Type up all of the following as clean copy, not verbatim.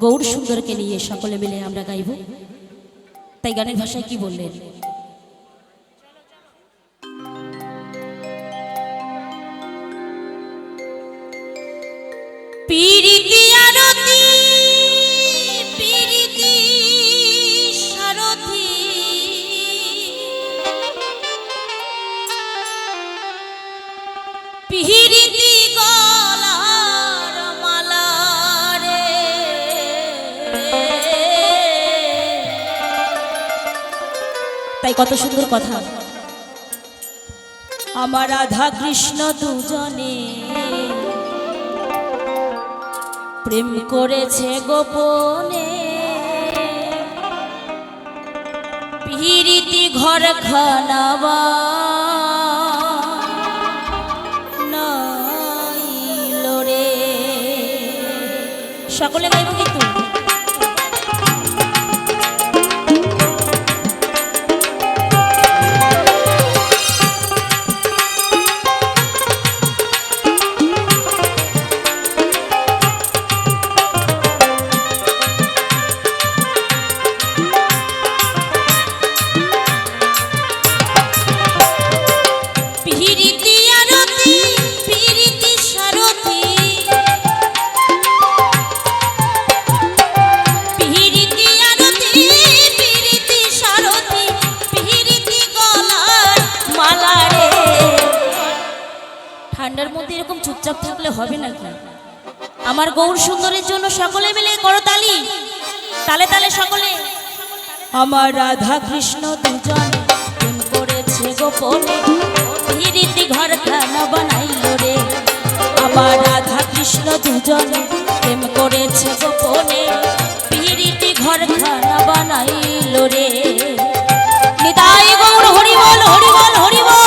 গৌর সুন্দরকে নিয়ে সকলে মিলে আমরা গাইব। তাই গানের ভাষায় কি বললেন? পিরিতি আরতি পিরিতি সারথি পিরিতি গলার মালা রে, তাই কত সুন্দর কথা। আমার রাধা কৃষ্ণ দুজনে প্রেম করেছে গোপনে, পিরিতি ঘর খানাবা নাইল রে। সকলে গাইব কিন্তু ঠান্ডার মধ্যে এরকম চুপচাপ থাকলে হবে নাকি? আমার গৌর সুন্দরের জন্য সকলে মিলে করতালি, তালে তালে সকলে। আমার রাধা কৃষ্ণ দুজন প্রেম করেছে গোপনে, পিরিতি ঘর খানা বানাইল রে। আমার রাধা কৃষ্ণ দুজন প্রেম করেছে গোপনে, পিরিতি ঘর খানা বানাইল রে। নিতাই গৌর হরি বল হরি বল হরি বল।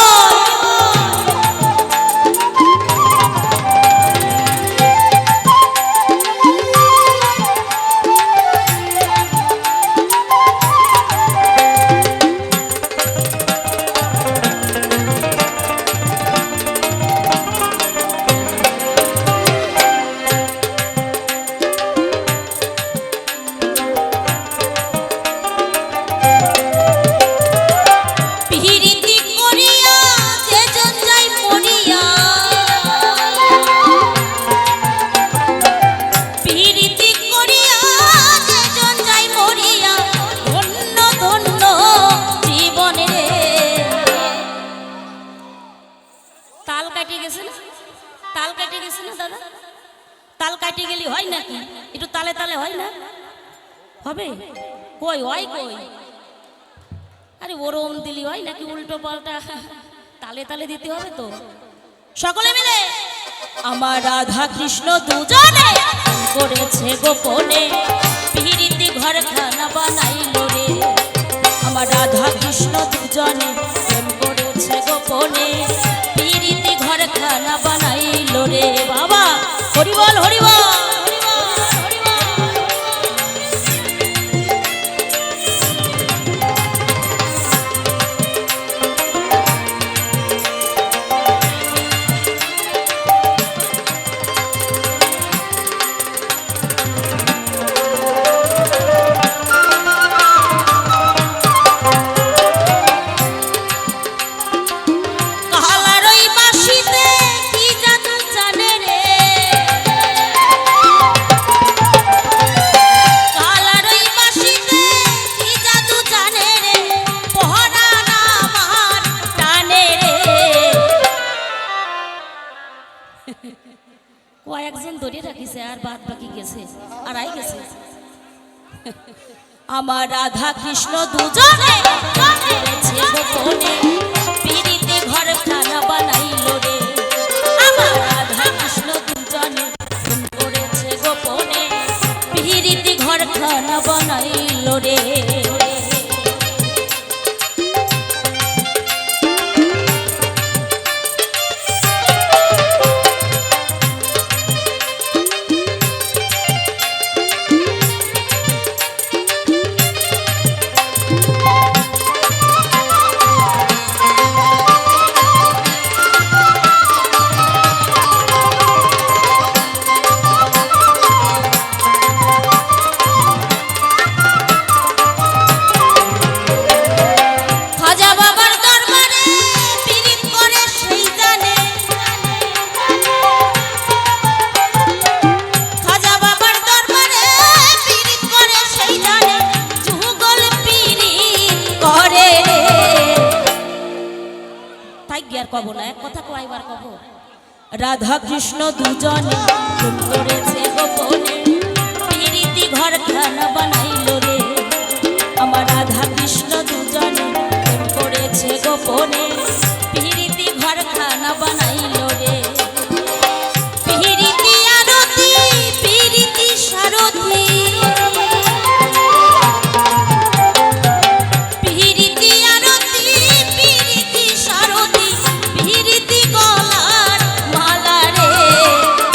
তাল কাটে গেছে না দাদা? তাল কাটে গেলি হয় নাকি? একটু তালে তালে হয় না? হবে কই হয় কই? আরে ওরম দিলি হয় নাকি? উল্টো পাল্টা তালে তালে দিতে হবে তো। সকলে মিলে আমার রাধা কৃষ্ণ দুজনে করেছে গোপনে, পিরিতি ঘর খানা বানাইল রে। আমার রাধা কৃষ্ণ দুজনে প্রেম করেছে গোপনে, পিরিতি ঘর খানা বানাইল রে। বাবা হরি বল হরি বল। কয়েকজন ধরে রাখিছে আর বাদ বাকি গেছে আর আই গেছে। আমার রাধা কৃষ্ণ দুজনে করেছে গোপনে, পিরিতি ঘর খানা বানাইল রে। আমার রাধা কৃষ্ণ দুজনে প্রেম করেছে গোপনে, পিরিতি ঘর খানা বানাইল রে। এবার কব রাধা কৃষ্ণ দুজনে প্রেম করেছে গোপনে প্রীতি ঘর খানা বানাইল রে আমার রাধা কৃষ্ণ দুজনে প্রেম করেছে গোপনে প্রীতি ঘর খানা বানাইল রে প্রীতি আরতি প্রীতি সারথি প্রীতি আরতি প্রীতি সারথি প্রীতি গলার মালা রে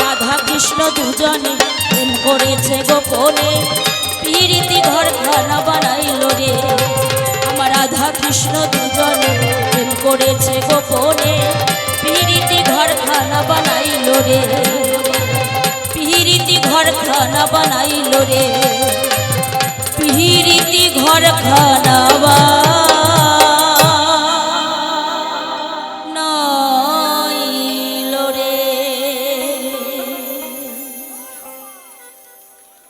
রাধা কৃষ্ণ দুজনে প্রেম করেছে গোপনে প্রীতি ঘর খানা বানাইল রে আমার রাধা কৃষ্ণ দুজনে প্রেম করেছে গোপনে প্রীতি ঘর খানা বানাইল রে প্রীতি ঘর খানা বানাইল রে